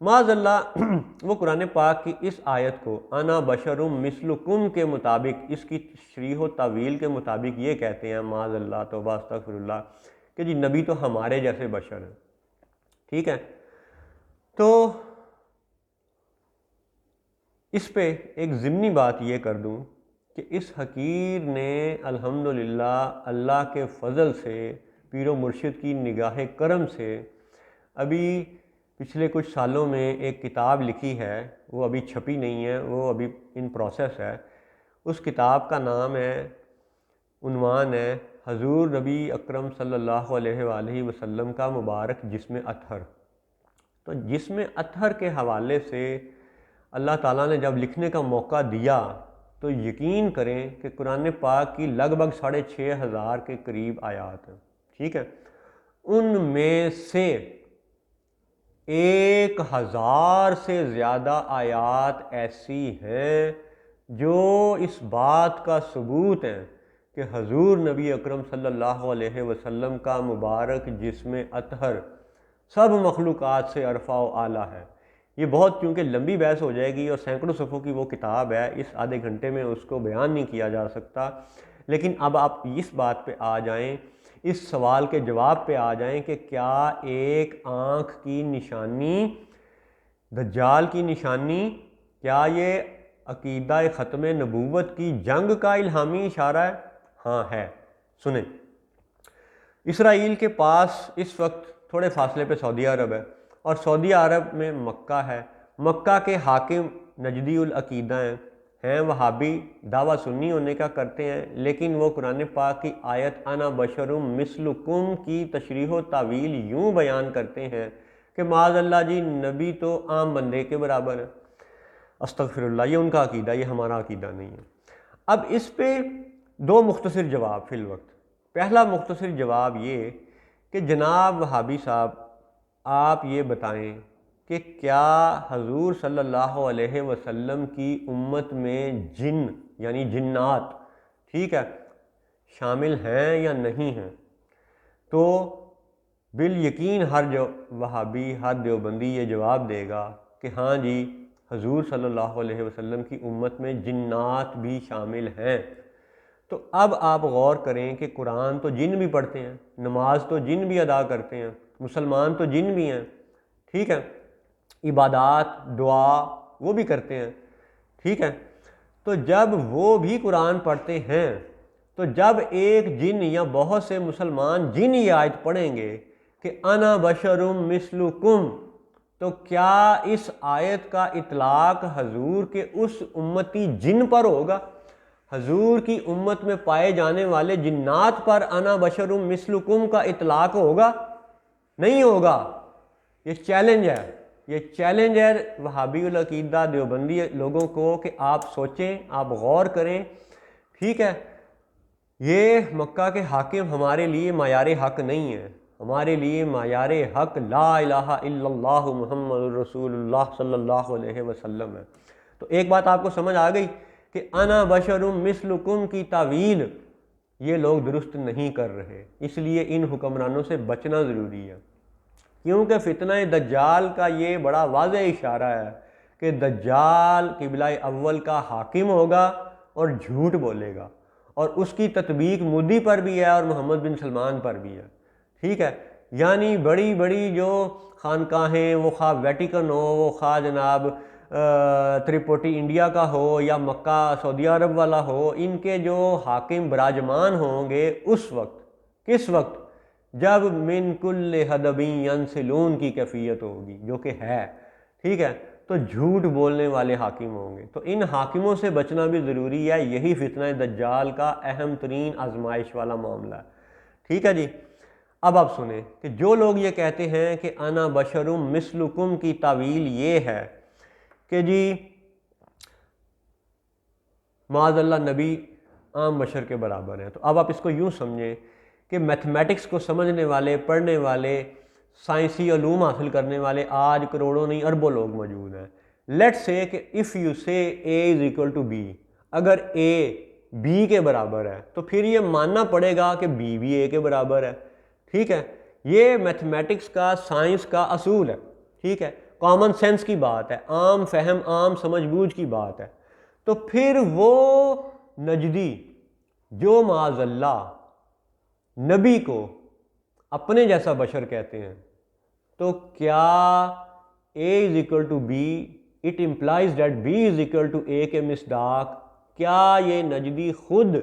معاذ اللہ وہ قرآن پاک کی اس آیت کو انا بشرم مثلکم کے مطابق، اس کی تشریح و تعویل کے مطابق یہ کہتے ہیں، معاذ اللہ، توبہ استغفر اللہ، کہ جی نبی تو ہمارے جیسے بشر ہیں، ٹھیک ہے۔ تو اس پہ ایک ضمنی بات یہ کر دوں کہ اس حقیر نے الحمدللہ اللہ کے فضل سے، پیر و مرشد کی نگاہ کرم سے، ابھی پچھلے کچھ سالوں میں ایک کتاب لکھی ہے، وہ ابھی چھپی نہیں ہے، وہ ابھی ان پروسیس ہے۔ اس کتاب کا نام ہے، عنوان ہے حضور نبی اکرم صلی اللہ علیہ وآلہ وسلم کا مبارک جسم اطہر۔ تو جسم اطہر کے حوالے سے اللہ تعالیٰ نے جب لکھنے کا موقع دیا تو یقین کریں کہ قرآن پاک کی لگ بھگ 6500 کے قریب آیات ہیں، ٹھیک ہے۔ ان میں سے 1000 سے زیادہ آیات ایسی ہیں جو اس بات کا ثبوت ہیں کہ حضور نبی اکرم صلی اللہ علیہ وسلم کا مبارک جسم اطہر سب مخلوقات سے ارفع و اعلیٰ ہے۔ یہ بہت کیونکہ لمبی بحث ہو جائے گی اور سینکڑوں صفحوں کی وہ کتاب ہے، اس آدھے گھنٹے میں اس کو بیان نہیں کیا جا سکتا، لیکن اب آپ اس بات پہ آ جائیں، اس سوال کے جواب پہ آ جائیں کہ کیا ایک آنکھ کی نشانی، دجال کی نشانی، کیا یہ عقیدہ ختم نبوت کی جنگ کا الہامی اشارہ ہے؟ ہاں ہے۔ سنیں، اسرائیل کے پاس اس وقت تھوڑے فاصلے پہ سعودی عرب ہے، اور سعودی عرب میں مکہ ہے، مکہ کے حاکم نجدی العقیدہ ہیں، ہیں وہابی، دعویٰ سنی ہونے کا کرتے ہیں، لیکن وہ قرآن پاک کی آیت انا بشرم مثلکم کی تشریح و تعویل یوں بیان کرتے ہیں کہ معاذ اللہ جی نبی تو عام بندے کے برابر ہے۔ استغفر اللہ، یہ ان کا عقیدہ، یہ ہمارا عقیدہ نہیں ہے۔ اب اس پہ دو مختصر جواب فی الوقت۔ پہلا مختصر جواب یہ کہ جناب وہابی صاحب آپ یہ بتائیں کہ کیا حضور صلی اللہ علیہ وسلم کی امت میں جن یعنی جنات، ٹھیک ہے، شامل ہیں یا نہیں ہیں؟ تو بالیقین ہر جو وہابی، ہر دیوبندی یہ جواب دے گا کہ ہاں جی حضور صلی اللہ علیہ وسلم کی امت میں جنات بھی شامل ہیں۔ تو اب آپ غور کریں کہ قرآن تو جن بھی پڑھتے ہیں، نماز تو جن بھی ادا کرتے ہیں، مسلمان تو جن بھی ہیں، ٹھیک ہے، عبادات دعا وہ بھی کرتے ہیں، ٹھیک ہے۔ تو جب وہ بھی قرآن پڑھتے ہیں تو جب ایک جن یا بہت سے مسلمان جن یہ آیت پڑھیں گے کہ انا بشرم مثلکم، تو کیا اس آیت کا اطلاق حضور کے اس امتی جن پر ہوگا؟ حضور کی امت میں پائے جانے والے جنات پر انا بشرم مثلکم کا اطلاق ہوگا؟ نہیں ہوگا۔ یہ چیلنج ہے، یہ چیلنج ہے وہابی العقیدہ دیوبندی لوگوں کو کہ آپ سوچیں، آپ غور کریں، ٹھیک ہے۔ یہ مکہ کے حاکم ہمارے لیے معیار حق نہیں ہے، ہمارے لیے معیار حق لا الہ الا اللہ محمد رسول اللہ صلی اللہ علیہ وسلم ہے۔ تو ایک بات آپ کو سمجھ آ گئی کہ انا بشرم مثلکم کی تعویل یہ لوگ درست نہیں کر رہے، اس لیے ان حکمرانوں سے بچنا ضروری ہے، کیونکہ فتنہ دجال کا یہ بڑا واضح اشارہ ہے کہ دجال قبلہ اول کا حاکم ہوگا اور جھوٹ بولے گا، اور اس کی تطبیق مودی پر بھی ہے اور محمد بن سلمان پر بھی ہے، ٹھیک ہے۔ یعنی بڑی بڑی جو خانقاہیں، وہ خواہ ویٹیکن ہو، وہ خواہ جناب تریپوٹی انڈیا کا ہو یا مکہ سعودی عرب والا ہو، ان کے جو حاکم براجمان ہوں گے اس وقت، کس وقت؟ جب من کل حدب ینسلون کی کیفیت ہوگی، جو کہ ہے، ٹھیک ہے، تو جھوٹ بولنے والے حاکم ہوں گے۔ تو ان حاکموں سے بچنا بھی ضروری ہے، یہی فتنہ دجال کا اہم ترین آزمائش والا معاملہ ہے، ٹھیک ہے جی۔ اب آپ سنیں کہ جو لوگ یہ کہتے ہیں کہ انا بشرم مثلکم کی تعویل یہ ہے کہ جی معاذ اللہ نبی عام بشر کے برابر ہیں، تو اب آپ اس کو یوں سمجھیں کہ میتھمیٹکس کو سمجھنے والے، پڑھنے والے، سائنسی علوم حاصل کرنے والے آج کروڑوں نہیں اربوں لوگ موجود ہیں۔ لیٹ سے کہ اف یو سے اے از اکول ٹو بی، اگر اے بی کے برابر ہے تو پھر یہ ماننا پڑے گا کہ بی بھی اے کے برابر ہے، ٹھیک ہے۔ یہ میتھمیٹکس کا، سائنس کا اصول ہے، ٹھیک ہے، کامن سینس کی بات ہے، عام فہم، عام سمجھ بوجھ کی بات ہے۔ تو پھر وہ نجدی جو معاذ اللہ نبی کو اپنے جیسا بشر کہتے ہیں، تو کیا A is equal to B, it implies that B is equal to A کے مصداق کیا یہ نجدی خود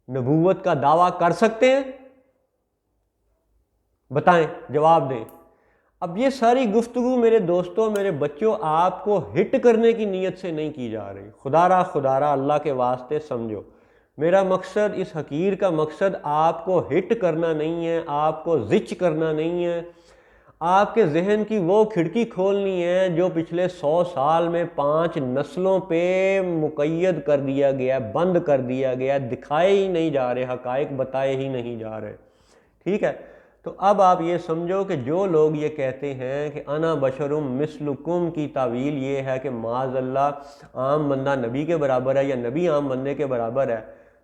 نبوت کا دعویٰ کر سکتے ہیں؟ بتائیں، جواب دیں۔ اب یہ ساری گفتگو میرے دوستوں، میرے بچوں، آپ کو ہٹ کرنے کی نیت سے نہیں کی جا رہی، خدا را اللہ کے واسطے سمجھو۔ میرا مقصد، اس حقیر کا مقصد آپ کو ہٹ کرنا نہیں ہے، آپ کو زچ کرنا نہیں ہے، آپ کے ذہن کی وہ کھڑکی کھولنی ہے جو پچھلے 100 سال میں 5 نسلوں پہ مقید کر دیا گیا، بند کر دیا گیا، دکھائے ہی نہیں جا رہے، حقائق بتائے ہی نہیں جا رہے، ٹھیک ہے۔ تو اب آپ یہ سمجھو کہ جو لوگ یہ کہتے ہیں کہ انا بشرم مثلکم کی تعویل یہ ہے کہ معاذ اللہ عام بندہ نبی کے برابر ہے یا نبی عام بندے کے برابر ہے،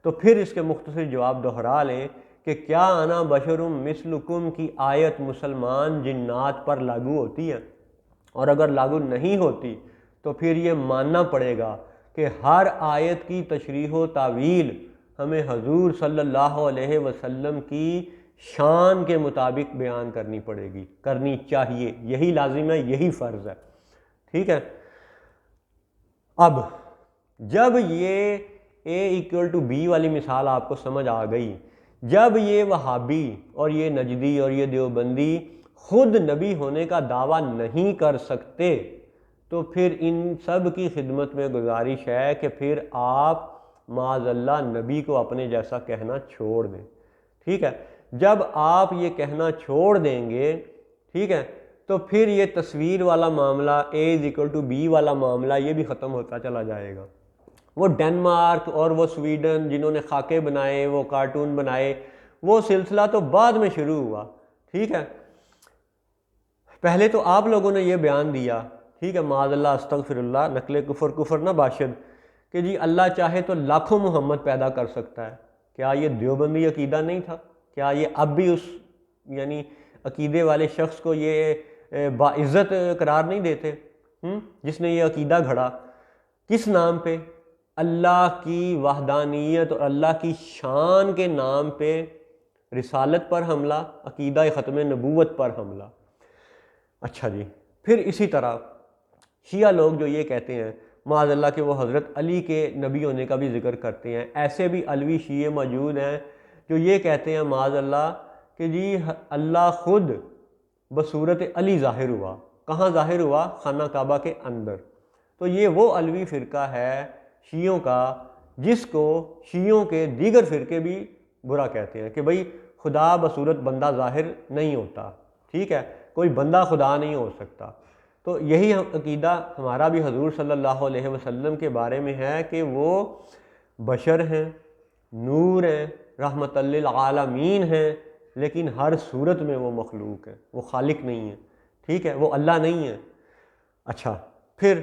تو پھر اس کے مختصر جواب دہرا لیں کہ کیا انا بشرم مثلکم کی آیت مسلمان جنات پر لاگو ہوتی ہے؟ اور اگر لاگو نہیں ہوتی تو پھر یہ ماننا پڑے گا کہ ہر آیت کی تشریح و تعویل ہمیں حضور صلی اللہ علیہ وسلم کی شان کے مطابق بیان کرنی پڑے گی، کرنی چاہیے، یہی لازم ہے، یہی فرض ہے، ٹھیک ہے۔ اب جب یہ A equal to B والی مثال آپ کو سمجھ آ گئی، جب یہ وہابی اور یہ نجدی اور یہ دیوبندی خود نبی ہونے کا دعویٰ نہیں کر سکتے، تو پھر ان سب کی خدمت میں گزارش ہے کہ پھر آپ معاذ اللہ نبی کو اپنے جیسا کہنا چھوڑ دیں، ٹھیک ہے۔ جب آپ یہ کہنا چھوڑ دیں گے، ٹھیک ہے، تو پھر یہ تصویر والا معاملہ A=B والا معاملہ یہ بھی ختم ہوتا چلا جائے گا۔ وہ ڈنمارک اور وہ سویڈن جنہوں نے خاکے بنائے، وہ کارٹون بنائے، وہ سلسلہ تو بعد میں شروع ہوا، ٹھیک ہے۔ پہلے تو آپ لوگوں نے یہ بیان دیا، ٹھیک ہے، معاذ اللہ استغفر اللہ، نقل کفر نہ باشد، کہ جی اللہ چاہے تو لاکھوں محمد پیدا کر سکتا ہے۔ کیا یہ دیوبندی عقیدہ نہیں تھا؟ کیا یہ اب بھی اس یعنی عقیدے والے شخص کو یہ باعزت قرار نہیں دیتے جس نے یہ عقیدہ گھڑا؟ کس نام پہ؟ اللہ کی وحدانیت اور اللہ کی شان کے نام پہ رسالت پر حملہ، عقیدہ ختم نبوت پر حملہ۔ اچھا جی، پھر اسی طرح شیعہ لوگ جو یہ کہتے ہیں معاذ اللہ کہ وہ حضرت علی کے نبی ہونے کا بھی ذکر کرتے ہیں، ایسے بھی علوی شیعہ موجود ہیں جو یہ کہتے ہیں معاذ اللہ کہ جی اللہ خود بصورت علی ظاہر ہوا۔ کہاں ظاہر ہوا؟ خانہ کعبہ کے اندر۔ تو یہ وہ علوی فرقہ ہے شیعوں کا جس کو شیعوں کے دیگر فرقے بھی برا کہتے ہیں کہ بھئی خدا بصورت بندہ ظاہر نہیں ہوتا، ٹھیک ہے، کوئی بندہ خدا نہیں ہو سکتا۔ تو یہی عقیدہ ہمارا بھی حضور صلی اللہ علیہ وسلم کے بارے میں ہے کہ وہ بشر ہیں، نور ہیں، رحمت للعالمین ہیں، لیکن ہر صورت میں وہ مخلوق ہے، وہ خالق نہیں ہے، ٹھیک ہے، وہ اللہ نہیں ہے۔ اچھا، پھر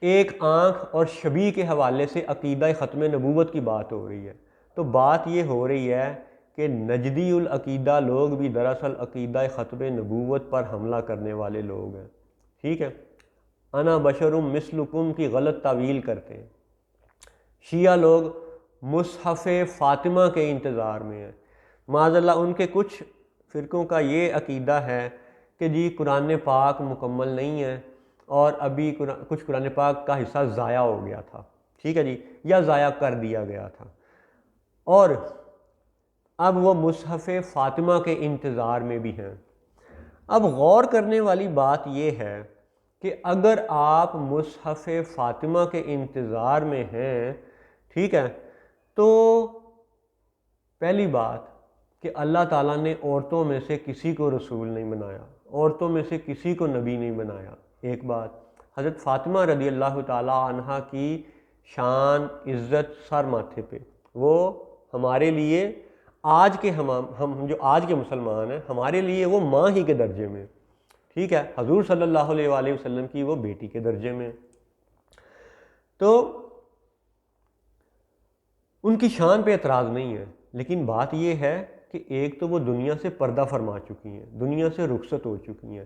ایک آنکھ اور شبیہ کے حوالے سے عقیدہ ختم نبوت کی بات ہو رہی ہے۔ تو بات یہ ہو رہی ہے کہ نجدی العقیدہ لوگ بھی دراصل عقیدہ ختم نبوت پر حملہ کرنے والے لوگ ہیں، ٹھیک ہے۔ انا بشر مثلکم کی غلط تعویل کرتے ہیں۔ شیعہ لوگ مصحف فاطمہ کے انتظار میں ہیں۔ معاذ اللہ ان کے کچھ فرقوں کا یہ عقیدہ ہے کہ جی قرآن پاک مکمل نہیں ہے اور ابھی کچھ قرآن پاک کا حصہ ضائع ہو گیا تھا، ٹھیک ہے جی، یا ضائع کر دیا گیا تھا، اور اب وہ مصحف فاطمہ کے انتظار میں بھی ہیں۔ اب غور کرنے والی بات یہ ہے کہ اگر آپ مصحف فاطمہ کے انتظار میں ہیں، ٹھیک ہے، تو پہلی بات کہ اللہ تعالیٰ نے عورتوں میں سے کسی کو رسول نہیں بنایا، عورتوں میں سے کسی کو نبی نہیں بنایا، ایک بات۔ حضرت فاطمہ رضی اللہ تعالیٰ عنہا کی شان، عزت سر ماتھے پہ، وہ ہمارے لیے آج کے ہم جو آج کے مسلمان ہیں ہمارے لیے وہ ماں ہی کے درجے میں، ٹھیک ہے، حضور صلی اللہ علیہ وآلہ وسلم کی وہ بیٹی کے درجے میں۔ تو ان کی شان پہ اعتراض نہیں ہے، لیکن بات یہ ہے کہ ایک تو وہ دنیا سے پردہ فرما چکی ہیں، دنیا سے رخصت ہو چکی ہیں۔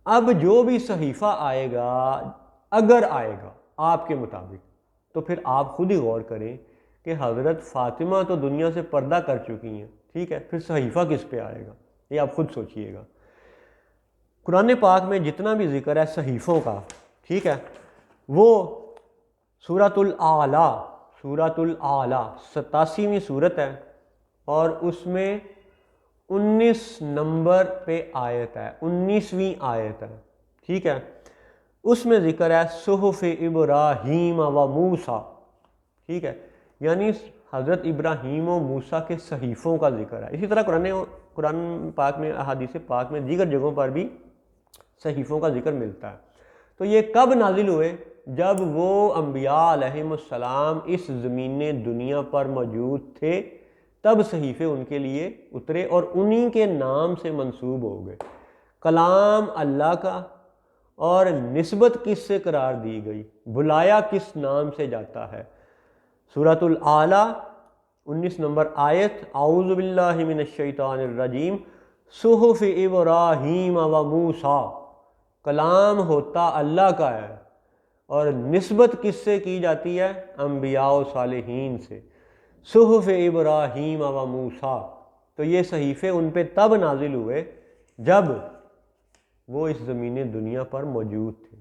اب جو بھی صحیفہ آئے گا، اگر آئے گا آپ کے مطابق، تو پھر آپ خود ہی غور کریں کہ حضرت فاطمہ تو دنیا سے پردہ کر چکی ہیں، ٹھیک ہے، پھر صحیفہ کس پہ آئے گا؟ یہ آپ خود سوچئے گا۔ قرآن پاک میں جتنا بھی ذکر ہے صحیفوں کا، ٹھیک ہے، وہ سورۃ الاعلیٰ، سورۃ الاعلیٰ 87ویں سورت ہے اور اس میں 19 نمبر پہ آیت ہے، 19ویں آیت ہے، ٹھیک ہے، اس میں ذکر ہے صحف ابراہیم و موسیٰ، ٹھیک ہے، یعنی حضرت ابراہیم و موسیٰ کے صحیفوں کا ذکر ہے۔ اسی طرح قرآن پاک میں، احادیث پاک میں دیگر جگہوں پر بھی صحیفوں کا ذکر ملتا ہے۔ تو یہ کب نازل ہوئے؟ جب وہ انبیاء علیہم السلام اس زمین دنیا پر موجود تھے، تب صحیفے ان کے لیے اترے اور انہی کے نام سے منسوب ہو گئے۔ کلام اللہ کا، اور نسبت کس سے قرار دی گئی؟ بلایا کس نام سے جاتا ہے؟ سورۃ الاعلیٰ 19 نمبر آیت، اعوذ باللہ من الشیطان الرجیم، صحف ابراہیم و موسیٰ، کلام ہوتا اللہ کا ہے اور نسبت کس سے کی جاتی ہے؟ انبیاء و صالحین سے، صحف ابراہیم و موسیٰ۔ تو یہ صحیفے ان پہ تب نازل ہوئے جب وہ اس زمین دنیا پر موجود تھے۔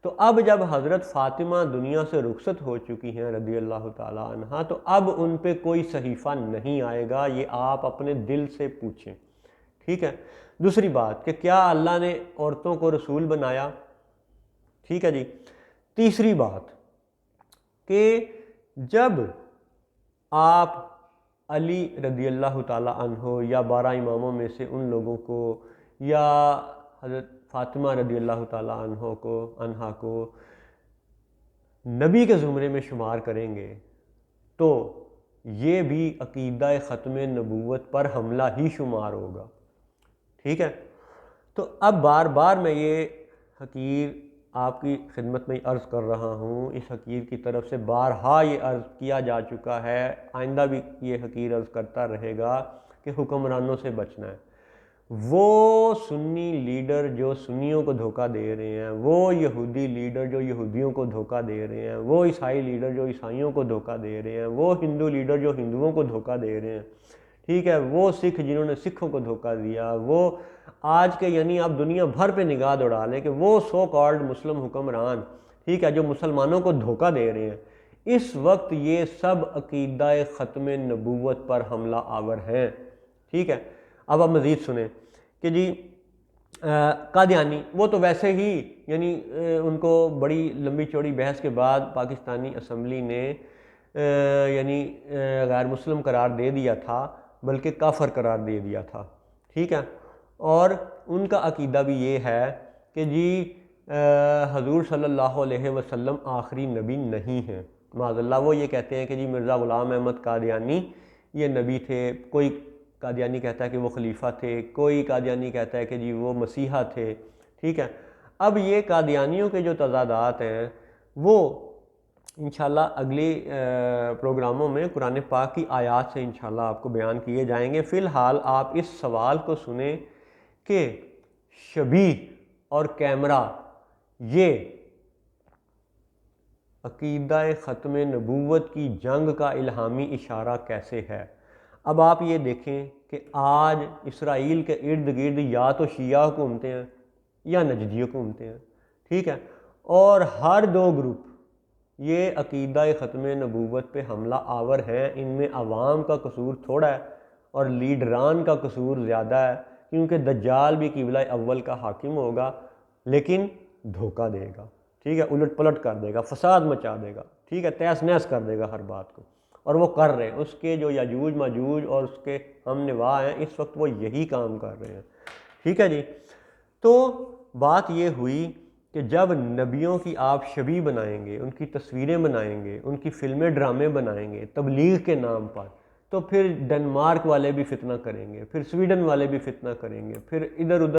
تو اب جب حضرت فاطمہ دنیا سے رخصت ہو چکی ہیں رضی اللہ تعالی عنہا، تو اب ان پہ کوئی صحیفہ نہیں آئے گا، یہ آپ اپنے دل سے پوچھیں، ٹھیک ہے۔ دوسری بات کہ کیا اللہ نے عورتوں کو رسول بنایا؟ ٹھیک ہے جی. تیسری بات کہ جب آپ علی رضی اللہ تعالیٰ عنہ یا 12 اماموں میں سے ان لوگوں کو یا حضرت فاطمہ رضی اللہ تعالیٰ عنہا کو نبی کے زمرے میں شمار کریں گے تو یہ بھی عقیدہ ختم نبوت پر حملہ ہی شمار ہوگا. ٹھیک ہے. تو اب بار بار میں یہ حقیر آپ کی خدمت میں عرض کر رہا ہوں، اس حقیر کی طرف سے بارہا یہ عرض کیا جا چکا ہے، آئندہ بھی یہ حقیر عرض کرتا رہے گا کہ حکمرانوں سے بچنا ہے. وہ سنی لیڈر جو سنیوں کو دھوکہ دے رہے ہیں، وہ یہودی لیڈر جو یہودیوں کو دھوکہ دے رہے ہیں، وہ عیسائی لیڈر جو عیسائیوں کو دھوکہ دے رہے ہیں، وہ ہندو لیڈر جو ہندوؤں کو دھوکہ دے رہے ہیں، ٹھیک ہے، وہ سکھ جنہوں نے سکھوں کو دھوکہ دیا، وہ آج کے یعنی آپ دنیا بھر پہ نگاہ دوڑا لیں کہ وہ سو کالڈ مسلم حکمران، ٹھیک ہے، جو مسلمانوں کو دھوکہ دے رہے ہیں، اس وقت یہ سب عقیدہ ختم نبوت پر حملہ آور ہیں. ٹھیک ہے. اب آپ مزید سنیں کہ جی قادیانی وہ تو ویسے ہی یعنی ان کو بڑی لمبی چوڑی بحث کے بعد پاکستانی اسمبلی نے یعنی غیر مسلم قرار دے دیا تھا، بلکہ کافر قرار دے دیا تھا. ٹھیک ہے. اور ان کا عقیدہ بھی یہ ہے کہ جی حضور صلی اللہ علیہ وسلم آخری نبی نہیں ہیں. معاذ اللہ وہ یہ کہتے ہیں کہ جی مرزا غلام احمد قادیانی یہ نبی تھے، کوئی قادیانی کہتا ہے کہ وہ خلیفہ تھے، کوئی قادیانی کہتا ہے کہ جی وہ مسیحا تھے. ٹھیک ہے. اب یہ قادیانیوں کے جو تضادات ہیں وہ انشاءاللہ اگلی پروگراموں میں قرآن پاک کی آیات سے انشاءاللہ آپ کو بیان کیے جائیں گے. فی الحال آپ اس سوال کو سنیں کہ شبیہ اور کیمرہ یہ عقیدہ ختم نبوت کی جنگ کا الہامی اشارہ کیسے ہے. اب آپ یہ دیکھیں کہ آج اسرائیل کے ارد گرد یا تو شیعہ حکومتیں ہیں یا نجدی حکومتیں ہیں. ٹھیک ہے. اور ہر دو گروپ یہ عقیدہ ختم نبوت پہ حملہ آور ہیں. ان میں عوام کا قصور تھوڑا ہے اور لیڈران کا قصور زیادہ ہے، کیونکہ دجال بھی قبلہ اول کا حاکم ہوگا لیکن دھوکہ دے گا. ٹھیک ہے. الٹ پلٹ کر دے گا، فساد مچا دے گا. ٹھیک ہے. تہس نہس کر دے گا ہر بات کو، اور وہ کر رہے ہیں. اس کے جو یاجوج ماجوج اور اس کے ہم نوا ہیں اس وقت وہ یہی کام کر رہے ہیں. ٹھیک ہے جی. تو بات یہ ہوئی کہ جب نبیوں کی آپ شبیہ بنائیں گے، ان کی تصویریں بنائیں گے، ان کی فلمیں ڈرامے بنائیں گے تبلیغ کے نام پر، تو پھر ڈنمارک والے بھی فتنہ کریں گے، پھر سویڈن والے بھی فتنہ کریں گے، پھر ادھر ادھر